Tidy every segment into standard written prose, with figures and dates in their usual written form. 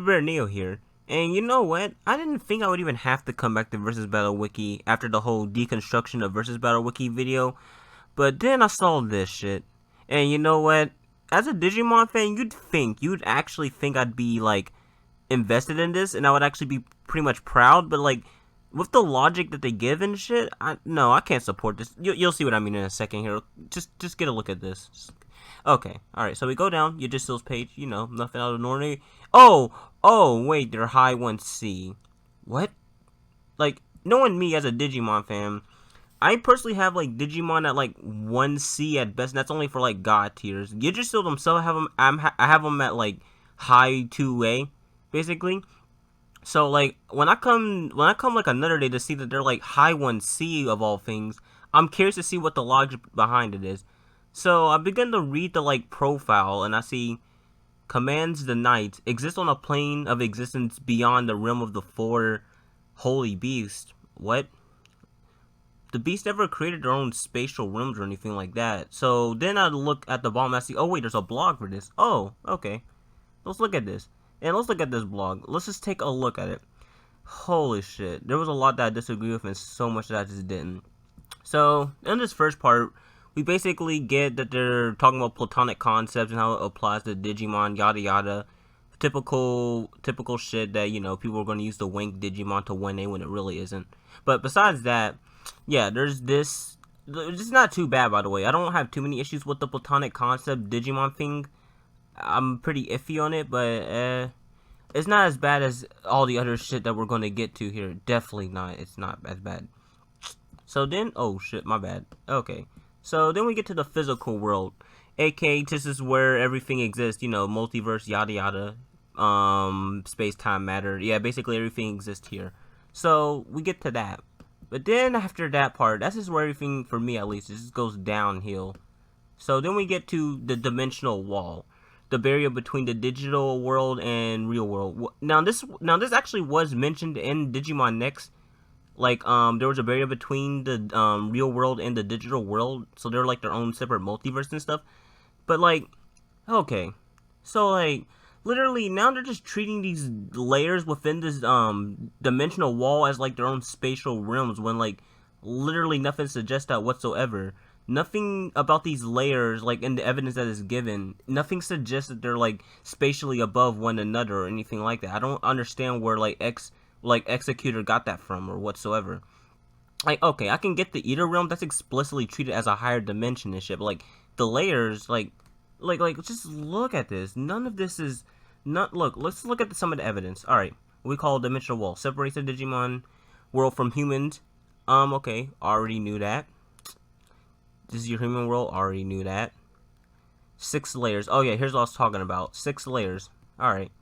Bear Neo here. And you know what? I didn't think I would even have to come back to Versus Battle Wiki after the whole deconstruction of Versus Battle Wiki video. But then I saw this shit. And you know what? As a Digimon fan, you'd actually think I'd be like invested in this and I would actually be pretty much proud, but like with the logic that they give and shit, I can't support this. You'll see what I mean in a second here. Just get a look at this. Okay, alright, so we go down, Yggdrasil's page, nothing out of the ordinary. Oh, wait, they're high 1C. What? Like, knowing me as a Digimon fan, I personally have, like, Digimon at, like, 1C at best, and that's only for, like, God tiers. Yggdrasil themselves, I have them at, like, high 2A, basically. So, like, when I come, like, another day to see that they're, like, high 1C of all things, I'm curious to see what the logic behind it is. So I begin to read the like profile and I see commands the knights exist on a plane of existence beyond the realm of the four holy beasts. What? The beasts never created their own spatial realms or anything like that. So then I look at the bottom and I see, oh wait, there's a blog for this. Oh, okay. Let's look at this. And let's look at this blog. Let's just take a look at it. Holy shit. There was a lot that I disagree with and so much that I just didn't. So, in this first part, we basically get that they're talking about platonic concepts and how it applies to Digimon, yada yada. Typical shit that, people are going to use the Wank Digimon to 1A when it really isn't. But besides that, yeah, there's this. It's not too bad, by the way. I don't have too many issues with the platonic concept Digimon thing. I'm pretty iffy on it, but it's not as bad as all the other shit that we're going to get to here. Definitely not. It's not as bad. So then, oh shit, my bad. Okay. So then we get to the physical world, aka this is where everything exists, multiverse, yada yada, space-time, matter. Yeah, basically everything exists here. So we get to that. But then after that part, that's just where everything, for me at least, just goes downhill. So then we get to the dimensional wall, the barrier between the digital world and real world. Now this actually was mentioned in Digimon Next. Like, there was a barrier between the, real world and the digital world, so they're, like, their own separate multiverse and stuff. But, like, okay. So, like, literally, now they're just treating these layers within this, dimensional wall as, like, their own spatial realms, when, like, literally nothing suggests that whatsoever. Nothing about these layers, like, in the evidence that is given, nothing suggests that they're, like, spatially above one another or anything like that. I don't understand where, like, Executor got that from or whatsoever. Like, okay, I can get the Eater realm, that's explicitly treated as a higher dimension and shit, but like the layers, like just look at this. None of this is not. Look, let's look at some of the evidence. All right, we call dimensional wall separates the Digimon world from humans. Okay, already knew that. This is your human world, already knew that. 6 layers. Oh yeah, here's what I was talking about. 6 layers. All right.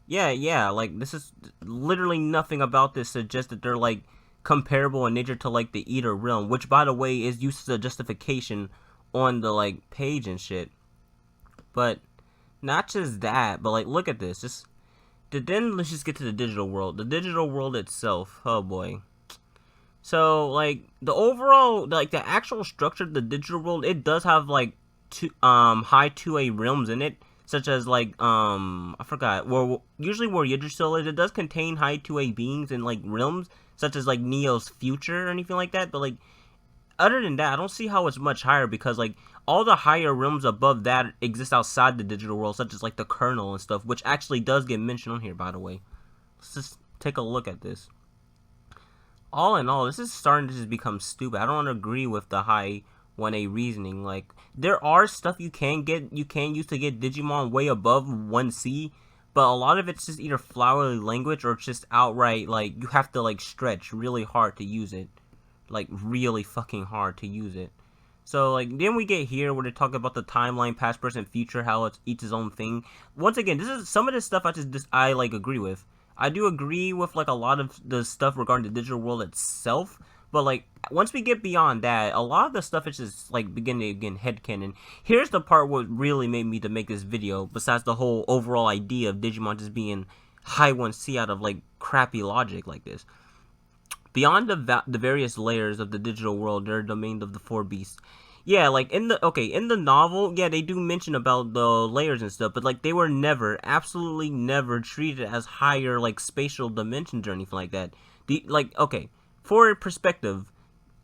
Yeah, like, this is literally nothing about this suggests that they're, like, comparable in nature to, like, the Eater realm, which, by the way, is used as a justification on the, like, page and shit. But, not just that, but, like, look at this. Then let's just get to the digital world. The digital world itself, oh boy. So, like, the overall, like, the actual structure of the digital world, it does have, like, high 2A realms in it. Such as, like, I forgot, usually where Yggdrasil is, it does contain high 2A beings and, like, realms, such as, like, Neo's future or anything like that, but, like, other than that, I don't see how it's much higher, because, like, all the higher realms above that exist outside the digital world, such as, like, the kernel and stuff, which actually does get mentioned on here, by the way. Let's just take a look at this. All in all, this is starting to just become stupid. I don't agree with the high 1A reasoning. Like, there are stuff you can use to get Digimon way above 1C, but a lot of it's just either flowery language or it's just outright, like, you have to, like, stretch really hard to use it. Like, really fucking hard to use it. So, like, then we get here where they talk about the timeline, past, present, future, how it's each its own thing. Once again, this is some of this stuff I like, agree with. I do agree with, like, a lot of the stuff regarding the digital world itself, but, like, once we get beyond that, a lot of the stuff is just, like, beginning to get headcanon. Here's the part what really made me to make this video, besides the whole overall idea of Digimon just being high 1C out of, like, crappy logic like this. Beyond the various layers of the digital world, they're a domain of the 4 beasts. Yeah, like in the novel, yeah, they do mention about the layers and stuff, but like they were never, absolutely never treated as higher like spatial dimensions or anything like that. The like okay, for perspective,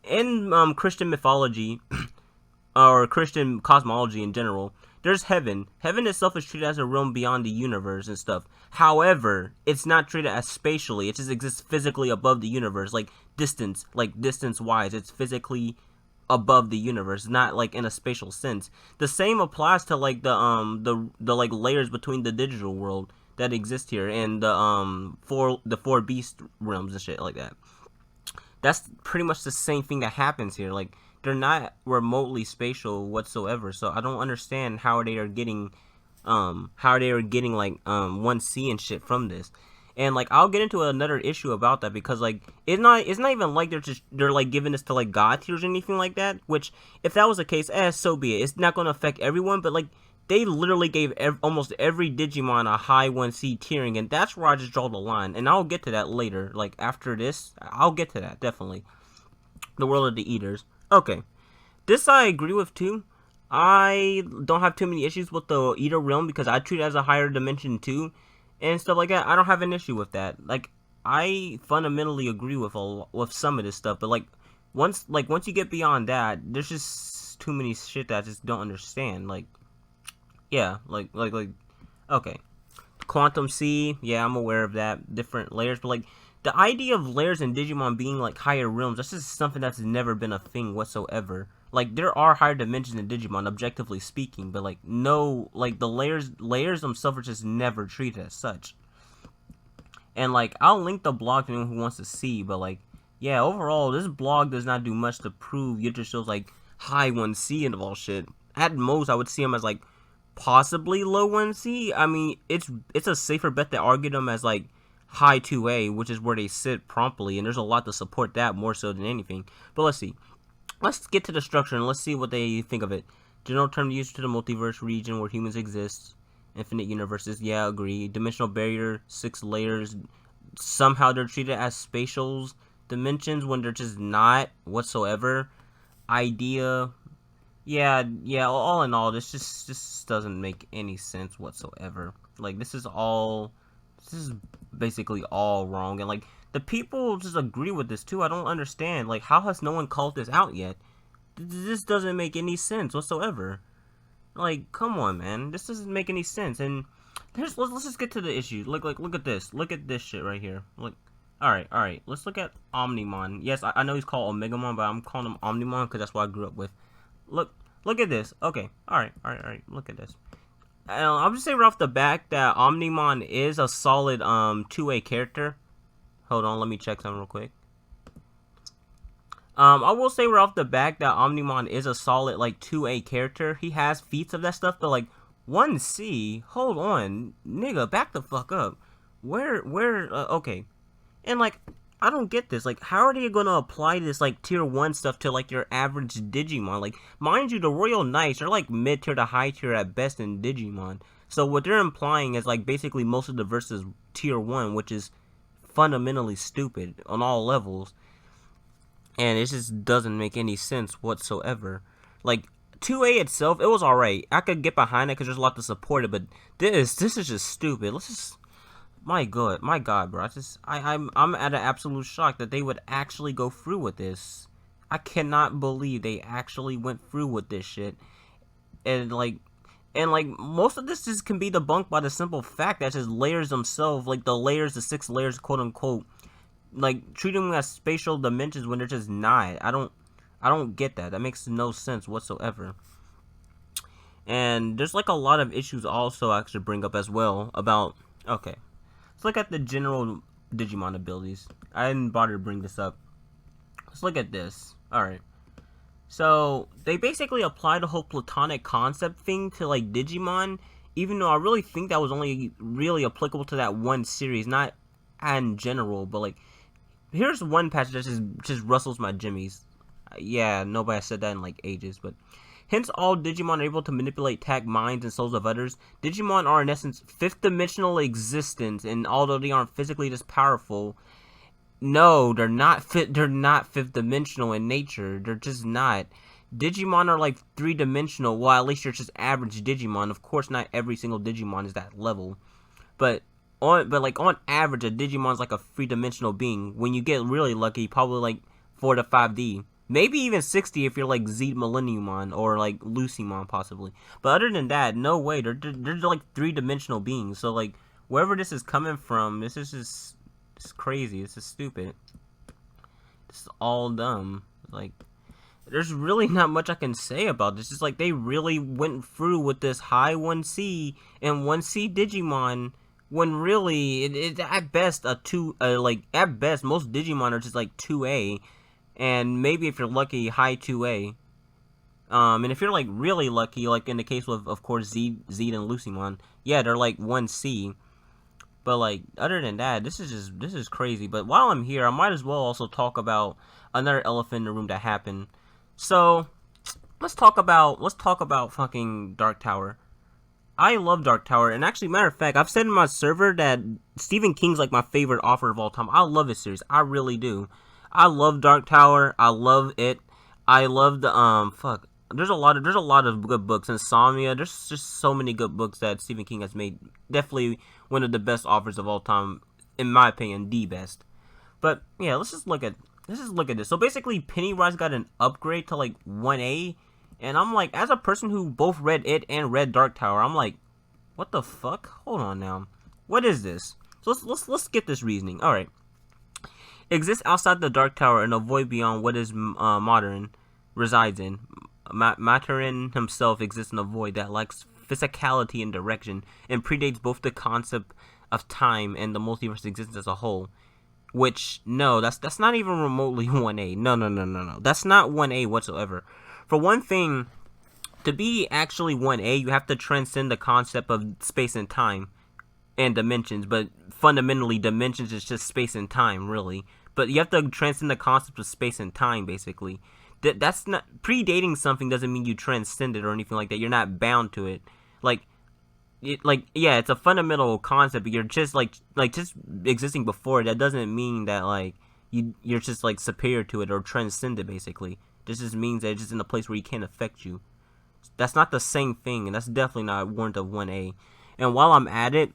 in Christian mythology or Christian cosmology in general, there's heaven. Heaven itself is treated as a realm beyond the universe and stuff. However, it's not treated as spatially. It just exists physically above the universe, like distance wise. It's physically above the universe, not like in a spatial sense. The same applies to like the like layers between the digital world that exist here and the four beast realms and shit like that. That's pretty much the same thing that happens here. Like they're not remotely spatial whatsoever. So I don't understand how they are getting like 1C and shit from this. And like I'll get into another issue about that because like it's not even like they're like giving this to like god tiers or anything like that. Which if that was the case, so be it. It's not going to affect everyone, but like they literally gave almost every Digimon a high 1C tiering, and that's where I just draw the line. And I'll get to that later. Like after this, I'll get to that definitely. The World of the Eaters. Okay, this I agree with too. I don't have too many issues with the Eater realm because I treat it as a higher dimension too, and stuff like that. I don't have an issue with that. Like I fundamentally agree with some of this stuff, but once you get beyond that, there's just too many shit that I just don't understand. Like yeah, okay, Quantum C, yeah, I'm aware of that, different layers, but like the idea of layers in Digimon being like higher realms, that's just something that's never been a thing whatsoever. Like there are higher dimensions in Digimon, objectively speaking, but like no, like the layers themselves are just never treated as such. And like I'll link the blog to anyone who wants to see, but like yeah, overall this blog does not do much to prove. It just shows like high 1C and all shit. At most, I would see them as like possibly low 1C. I mean, it's a safer bet to argue them as like high 2A, which is where they sit promptly, and there's a lot to support that more so than anything. But let's see. Let's get to the structure and let's see what they think of it. General term used to the multiverse region where humans exist. Infinite universes, yeah, agree. Dimensional barrier, 6 layers. Somehow they're treated as spatial dimensions when they're just not whatsoever. Idea, yeah. All in all, this just doesn't make any sense whatsoever. Like this is basically all wrong, and like the people just agree with this too. I don't understand. Like how has no one called this out yet? This doesn't make any sense whatsoever. Like come on, man, this doesn't make any sense. And let's just get to the issue. Look at this. Look at this shit right here. Look. All right. Let's look at Omnimon. Yes, I know he's called Omegamon, but I'm calling him Omnimon because that's what I grew up with. Look at this. Okay. All right. Look at this. I'll just say right off the back that Omnimon is a solid 2A character. Hold on, let me check something real quick. I will say right off the back that Omnimon is a solid like 2A character. He has feats of that stuff, but like 1C. Hold on, nigga, back the fuck up. Okay. And like I don't get this. Like, how are they gonna apply this like tier 1 stuff to like your average Digimon? Like, mind you, the Royal Knights are like mid tier to high tier at best in Digimon. So what they're implying is like basically most of the versus tier 1, which is fundamentally stupid on all levels. And it just doesn't make any sense whatsoever. Like 2A itself, it was alright. I could get behind it because there's a lot to support it, but this is just stupid. Let's just my god, bro. I'm at an absolute shock that they would actually go through with this. I cannot believe they actually went through with this shit. And like most of this just can be debunked by the simple fact that just layers themselves, like the 6 layers, quote unquote, like treat them as spatial dimensions when they're just not. I don't get that. That makes no sense whatsoever. And there's like a lot of issues also I should bring up as well about. Okay. Let's look at the general Digimon abilities. I didn't bother to bring this up. Let's look at this. Alright. So, they basically applied the whole platonic concept thing to, like, Digimon, even though I really think that was only really applicable to that one series, not in general, but, like, here's one passage that just rustles my jimmies. Yeah, nobody has said that in, like, ages, but hence, all Digimon are able to manipulate tag minds and souls of others. Digimon are, in essence, fifth-dimensional existence, and although they aren't physically this powerful, no, they're not fifth-dimensional in nature. They're just not. Digimon are like three-dimensional. Well, at least you're just average Digimon. Of course, not every single Digimon is that level, but on average, a Digimon's like a three-dimensional being. When you get really lucky, probably like 4 to 5D. Maybe even 60 if you're like Z Millenniumon or like Lucymon possibly. But other than that, no way. They're like three-dimensional beings. So like wherever this is coming from, this is just it's crazy. This is stupid. This is all dumb. Like there's really not much I can say about this. It's like they really went through with this high 1C and 1C Digimon when really it at best a 2 like at best most Digimon are just like 2A and maybe if you're lucky high 2A. And if you're like really lucky, like in the case of course Z and Lucymon, yeah, they're like 1C. But like other than that, this is crazy. But while I'm here, I might as well also talk about another elephant in the room that happened. So let's talk about fucking Dark Tower. I love Dark Tower, and actually, matter of fact, I've said in my server that Stephen King's like my favorite author of all time. I love his series, I really do. I love Dark Tower. I love it. I love the fuck. There's a lot of good books. Insomnia. There's just so many good books that Stephen King has made. Definitely one of the best authors of all time, in my opinion, the best. But yeah, let's just look at this. So basically, Pennywise got an upgrade to like 1A, and I'm like, as a person who both read it and read Dark Tower, I'm like, what the fuck? Hold on now, what is this? So let's get this reasoning. All right, exists outside the Dark Tower and a void beyond what is modern resides in. Maturin himself exists in a void that lacks physicality and direction, and predates both the concept of time and the multiverse existence as a whole. Which, no, that's not even remotely 1A. No. That's not 1A whatsoever. For one thing, to be actually 1A, you have to transcend the concept of space and time and dimensions. But fundamentally, dimensions is just space and time, really. But you have to transcend the concept of space and time, basically. That's not... Predating something doesn't mean you transcend it or anything like that. You're not bound to it. Yeah, it's a fundamental concept, but you're just just existing before it. That doesn't mean that like you're just like superior to it or transcend it. Basically, this just means that it's just in a place where you can't affect you. That's not the same thing, and that's definitely not warrant of 1A. And while I'm at it,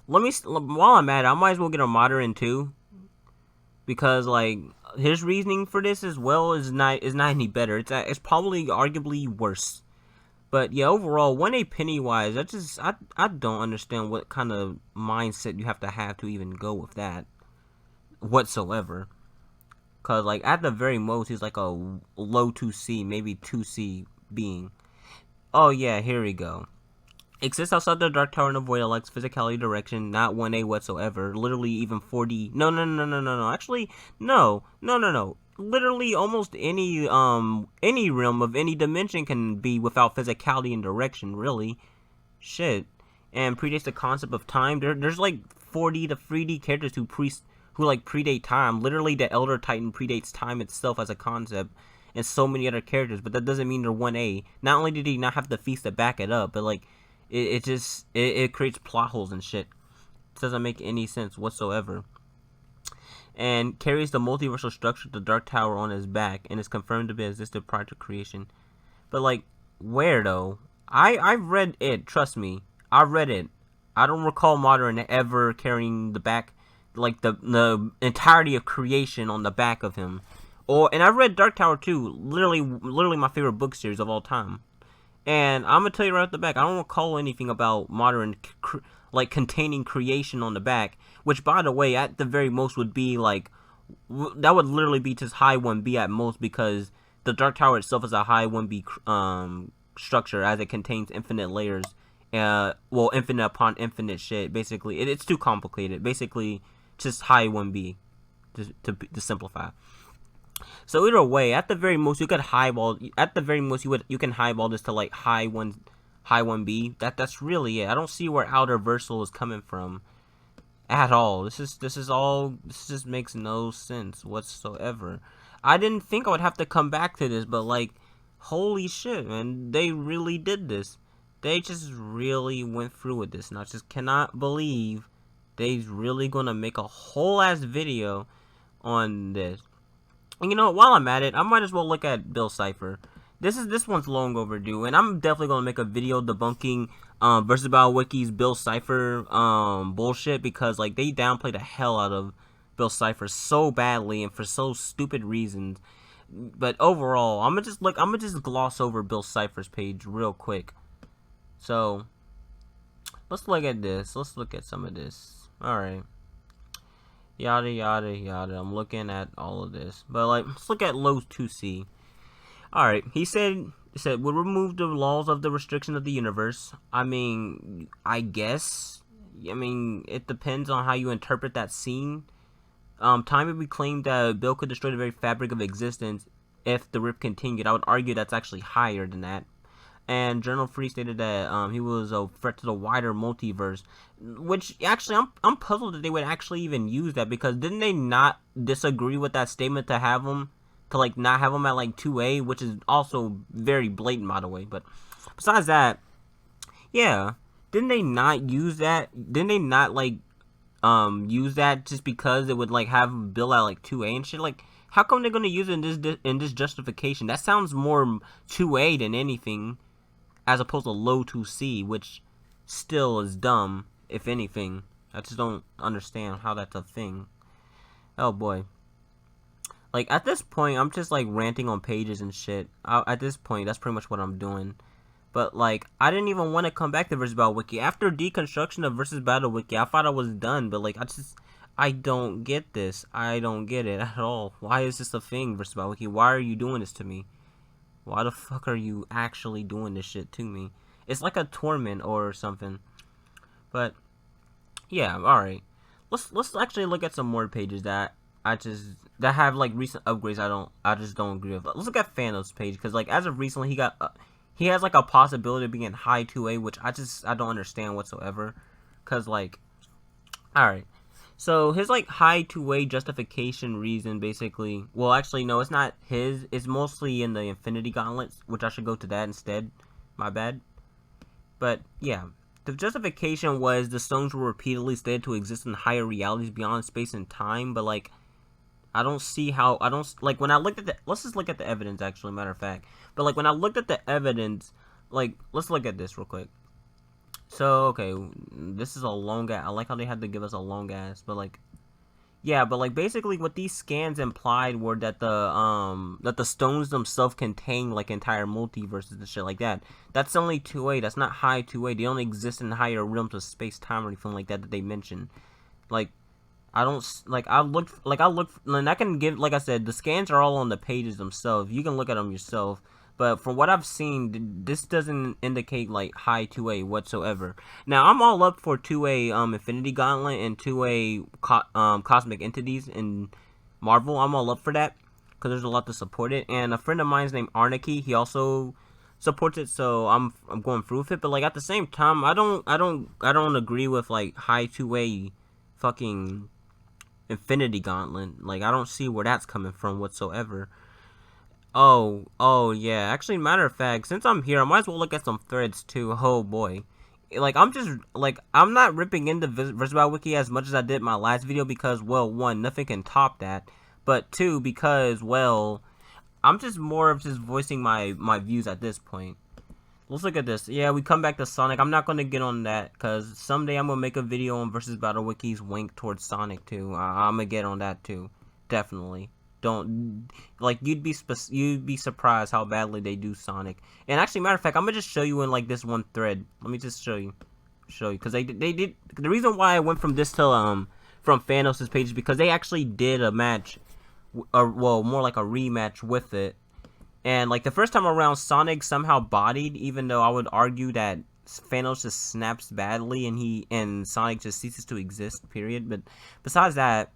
I might as well get a modern too, because like his reasoning for this as well is not any better. It's probably arguably worse. But yeah, overall, 1A Pennywise, I don't understand what kind of mindset you have to even go with that whatsoever. Cause like at the very most, he's like a low 2C, maybe 2C being. Oh yeah, here we go. Exists outside the Dark Tower in a void that lacks physicality direction, not 1A whatsoever. Literally even 4D. No. Actually, no. Literally almost any realm of any dimension can be without physicality and direction, really. Shit. And predates the concept of time. There's like 4D to 3D characters who predate time. Literally the Elder Titan predates time itself as a concept. And so many other characters, but that doesn't mean they're 1A. Not only did he not have the feast to back it up, but like it creates plot holes and shit. It doesn't make any sense whatsoever. And carries the multiversal structure of the Dark Tower on his back, and is confirmed to be existed prior to creation. But like, where though? I've read it. Trust me, I read it. I don't recall Modern ever carrying the back, like the entirety of creation on the back of him. And I've read Dark Tower too. Literally my favorite book series of all time. And I'm gonna tell you right off the back, I don't recall anything about Modern like containing creation on the back. Which, by the way, at the very most would be like that would literally be just high 1B at most, because the Dark Tower itself is a high 1B structure, as it contains infinite layers. Infinite upon infinite shit. Basically, it's too complicated. Basically, just high 1B to simplify. So either way, at the very most you could highball. At the very most you can highball this to like high 1B. That's really it. I don't see where outer versal is coming from at all. This just makes no sense whatsoever. I didn't think I would have to come back to this, but like, holy shit, man, they really did this. They just really went through with this, and I just cannot believe they's really gonna make a whole ass video on this. And you know, while I'm at it, I might as well look at Bill Cipher. This one's long overdue, and I'm definitely gonna make a video debunking versus Battle Wiki's Bill Cipher bullshit, because like they downplayed the hell out of Bill Cipher so badly and for so stupid reasons. But overall, I'm gonna just gloss over Bill Cipher's page real quick. So let's look at this. Let's look at some of this. All right. Yada yada yada. I'm looking at all of this, but like, let's look at low 2C. All right, he said we'll remove the laws of the restriction of the universe. I mean, I guess. I mean, it depends on how you interpret that scene. Time would be claimed that Bill could destroy the very fabric of existence if the rip continued. I would argue that's actually higher than that. And Journal Free stated that he was a threat to the wider multiverse, which actually I'm puzzled that they would actually even use that, because didn't they not disagree with that statement to have him to like not have him at like 2A, which is also very blatant by the way. But besides that, yeah, didn't they not use that? Didn't they not like use that just because it would like have Bill at like 2A and shit? Like, how come they're gonna use it in this justification? That sounds more 2A than anything, as opposed to low 2C, which still is dumb, if anything. I just don't understand how that's a thing. Oh boy. Like, at this point, I'm just like ranting on pages and shit. At this point, that's pretty much what I'm doing. But like, I didn't even want to come back to Versus Battle Wiki. After deconstruction of Versus Battle Wiki, I thought I was done. But like, I don't get this. I don't get it at all. Why is this a thing, Versus Battle Wiki? Why are you doing this to me? Why the fuck are you actually doing this shit to me? It's like a torment or something. But yeah, all right. Let's actually look at some more pages that have like recent upgrades. I just don't agree with. Let's look at Thanos' page, because like as of recently he has like a possibility of being high 2A, which I don't understand whatsoever. Cause like, all right. So his like high 2A justification reason basically, well actually no, it's not his, it's mostly in the Infinity Gauntlet, which I should go to that instead. My bad. But yeah, the justification was the stones were repeatedly stated to exist in higher realities beyond space and time, but like, I don't see how, like when I looked at let's just look at the evidence actually, matter of fact. But like when I looked at the evidence, like, let's look at this real quick. So, okay, this is a long ass, I like how they had to give us a long ass, but like, yeah, but like basically what these scans implied were that the stones themselves contain like entire multiverses and shit like that. That's only 2A, that's not high 2A, they don't exist in higher realms of space-time or anything like that they mentioned. Like, I don't, like, I looked, and I can give, like I said, the scans are all on the pages themselves. You can look at them yourself. But from what I've seen, this doesn't indicate, like, high 2A whatsoever. Now, I'm all up for 2A, Infinity Gauntlet and 2A, Cosmic Entities in Marvel. I'm all up for that, because there's a lot to support it. And a friend of mine's named Arnaki, he also supports it, so I'm going through with it. But, like, at the same time, I don't agree with, like, high 2A fucking Infinity Gauntlet. Like, I don't see where that's coming from whatsoever. Oh yeah. Actually, matter of fact, since I'm here, I might as well look at some threads too. Oh boy. Like, I'm not ripping into Versus Battle Wiki as much as I did my last video, because, well, one, nothing can top that. But two, because, well, I'm just more of just voicing my views at this point. Let's look at this. Yeah, we come back to Sonic. I'm not going to get on that, because someday I'm going to make a video on Versus Battle Wiki's Wank towards Sonic too. I'm going to get on that too. Definitely. Don't, like, you'd be surprised how badly they do Sonic. And actually, matter of fact, I'm gonna just show you in like this one thread. Let me just show you, because they did. The reason why I went from this to from Thanos' page is because they actually did a match, or well, more like a rematch with it. And like the first time around, Sonic somehow bodied, even though I would argue that Thanos just snaps badly and Sonic just ceases to exist. Period. But besides that.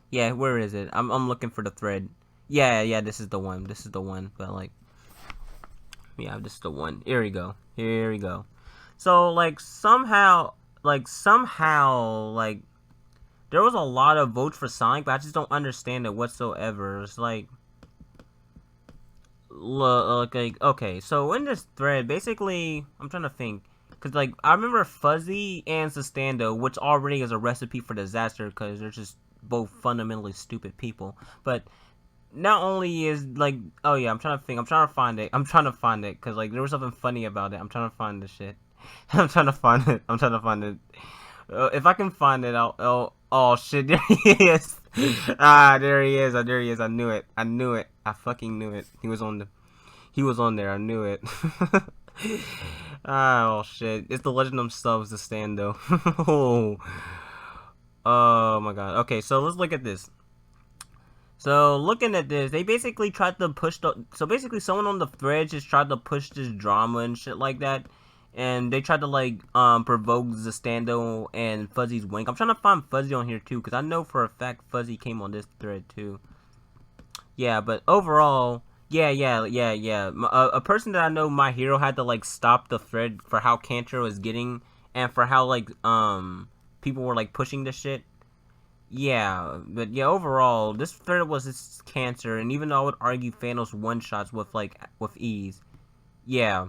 Yeah, where is it? I'm looking for the thread. Yeah, this is the one. This is the one. But like, yeah, this is the one. Here we go. Here we go. So like somehow, there was a lot of votes for Sonic, but I just don't understand it whatsoever. It's like, look, like, okay, so in this thread, basically, I'm trying to think. Because, like, I remember Fuzzy and Sustando, which already is a recipe for disaster, because they're just both fundamentally stupid people. But not only is like, oh yeah, I'm trying to think, I'm trying to find it, because like there was something funny about it. I'm trying to find the shit. I'm trying to find it. I'm trying to find it. If I can find it, oh shit, there he is. There he is. There he is. I knew it. I knew it. I fucking knew it. He was on there. I knew it. Oh shit. It's the legend themselves, the stand though. Oh my god. Okay, so let's look at this. So looking at this, they basically tried to push so basically someone on the thread just tried to push this drama and shit like that. And they tried to like provoke Zastando and Fuzzy's Wank. I'm trying to find Fuzzy on here too, because I know for a fact Fuzzy came on this thread too. Yeah, but overall, yeah. A person that I know, My Hero, had to like stop the thread for how Cancer was getting and for how like people were like pushing this shit. Yeah, but yeah, overall, this thread was this Cancer, and even though I would argue Thanos one shots with ease. Yeah.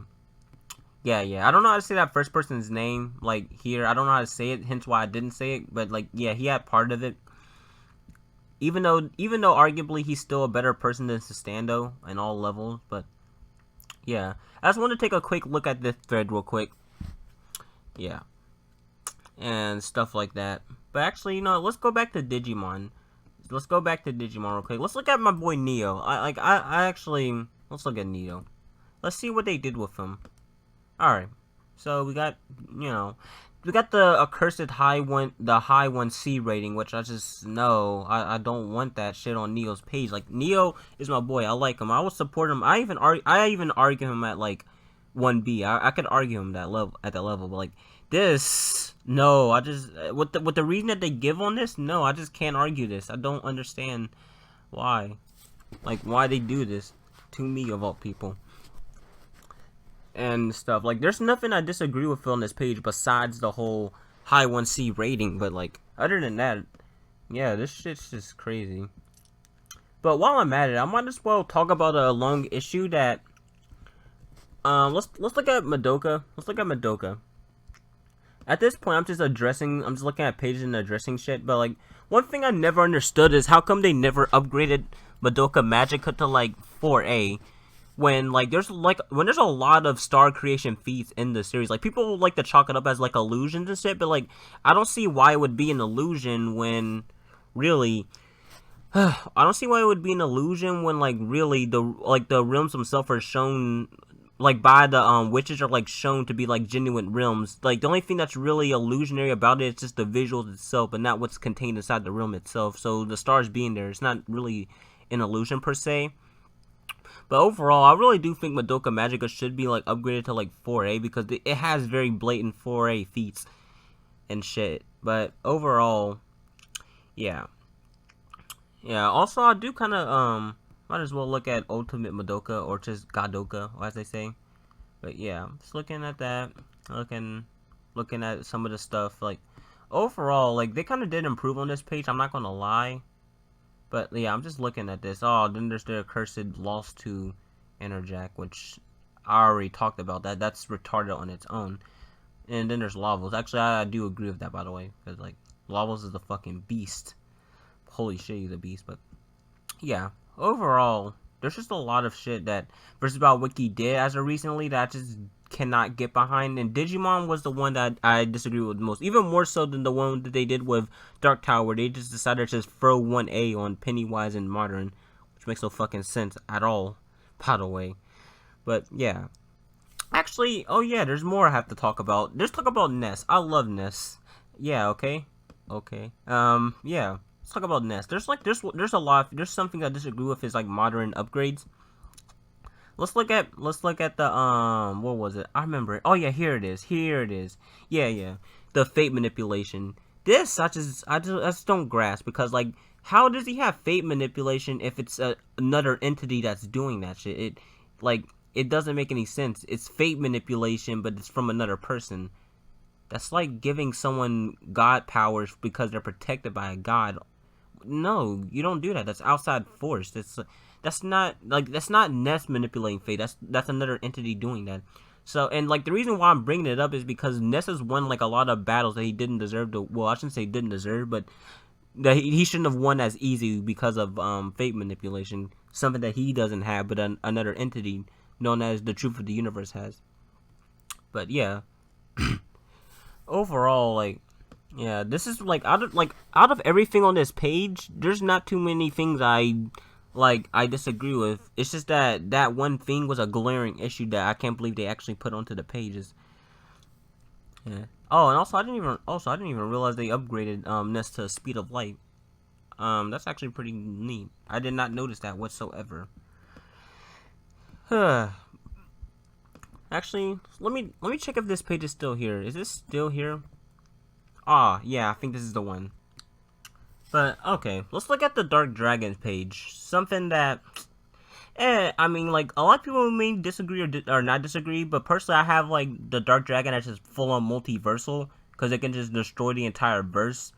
I don't know how to say that first person's name, like, here. I don't know how to say it, hence why I didn't say it, but, like, yeah, he had part of it. Even though arguably he's still a better person than Sustando in all levels, but, yeah. I just want to take a quick look at this thread real quick. Yeah. And stuff like that. But actually, you know, let's go back to Digimon. Let's go back to Digimon real quick. Let's look at my boy Neo. Let's look at Neo. Let's see what they did with him. Alright, so we got, you know, we got the accursed high 1C rating, which I just know, I don't want that shit on Neo's page. Like, Neo is my boy, I like him, I will support him, I even argue him at, like, 1B, I could argue him at that level, but, like, this, no, I just, with the reason that they give on this, no, I just can't argue this. I don't understand why, like, why they do this to me, of all people. And stuff. Like, there's nothing I disagree with on this page besides the whole high 1C rating, but, like, other than that, yeah, this shit's just crazy. But while I'm at it, I might as well talk about a long issue that, let's look at Madoka. Let's look at Madoka. At this point, I'm just looking at pages and addressing shit, but, like, one thing I never understood is how come they never upgraded Madoka Magica to, like, 4A, when there's a lot of star creation feats in the series. Like, people like to chalk it up as like illusions and shit, but like, I don't see why it would be an illusion when really I don't see why it would be an illusion when like really the realms themselves are shown like by the witches are like shown to be like genuine realms. Like, the only thing that's really illusionary about it is just the visuals itself, but not what's contained inside the realm itself. So the stars being there, it's not really an illusion per se. But overall, I really do think Madoka Magica should be like upgraded to like 4A, because it has very blatant 4A feats and shit. But overall, yeah. Also, I do kind of might as well look at Ultimate Madoka, or just Gadoka, as they say. But yeah, just looking at that, looking at some of the stuff. Like, overall, like, they kind of did improve on this page. I'm not gonna lie. But yeah, I'm just looking at this. Oh, then there's the accursed loss to Enerjack, which I already talked about. That's retarded on its own. And then there's Lavos. Actually, I do agree with that, by the way, because like, Lavos is a fucking beast. Holy shit, he's a beast. But yeah, overall, there's just a lot of shit that Versus Battle Wiki did as of recently that I just cannot get behind, and Digimon was the one that I disagree with the most, even more so than the one that they did with Dark Tower, where they just decided to just throw 1A on Pennywise and Modern, which makes no fucking sense at all, by the way. But yeah, actually, oh yeah, there's more I have to talk about. Let's talk about Ness. I love Ness. Yeah, okay, yeah, let's talk about Ness. There's a lot. There's something I disagree with is like Modern upgrades. Let's look at the what was it? I remember it. Oh yeah, here it is. Yeah. The fate manipulation. This I just don't grasp, because like, how does he have fate manipulation if it's another entity that's doing that shit? It doesn't make any sense. It's fate manipulation, but it's from another person. That's like giving someone god powers because they're protected by a god. No, you don't do that. That's outside force. That's not Ness manipulating fate. That's another entity doing that. So, and like, the reason why I'm bringing it up is because Ness has won like a lot of battles that he didn't deserve to. Well, I shouldn't say didn't deserve, but that he shouldn't have won as easy because of fate manipulation, something that he doesn't have, but another entity known as the Truth of the Universe has. But yeah, overall, like, yeah, this is like out of everything on this page, there's not too many things I disagree with. It's just that that one thing was a glaring issue that I can't believe they actually put onto the pages. Yeah. Oh, and also I didn't even realize they upgraded Nest to speed of light. That's actually pretty neat. I did not notice that whatsoever. Actually, let me check if this page is still here. Is this still here? Ah, yeah, I think this is the one. But okay, let's look at the Dark Dragons page. Something that, I mean, like a lot of people may disagree or not disagree, but personally, I have like the Dark Dragon as just full on multiversal because it can just destroy the entire verse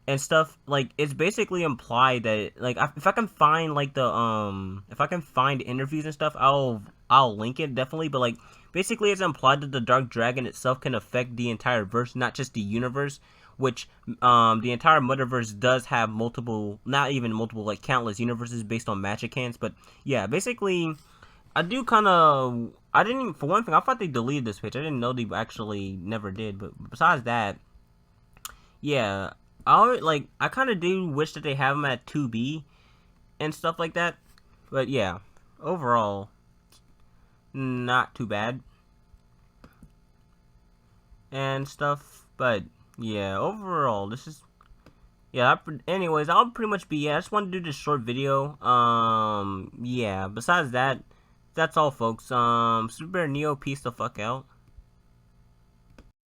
and stuff. Like it's basically implied that like if I can find like the if I can find interviews and stuff, I'll link it definitely. But like basically, it's implied that the Dark Dragon itself can affect the entire verse, not just the universe. Which the entire Motherverse does have multiple, not even multiple, like countless universes based on magic hands. But yeah, basically, I do kind of. I didn't even, for one thing, I thought they deleted this page. I didn't know they actually never did. But besides that, yeah, I kind of do wish that they have them at 2B and stuff like that. But yeah, overall, not too bad and stuff. But yeah, overall, this is yeah. Anyways, I'll pretty much be yeah. I just wanted to do this short video. Yeah. Besides that, that's all, folks. Super Neo, peace the fuck out.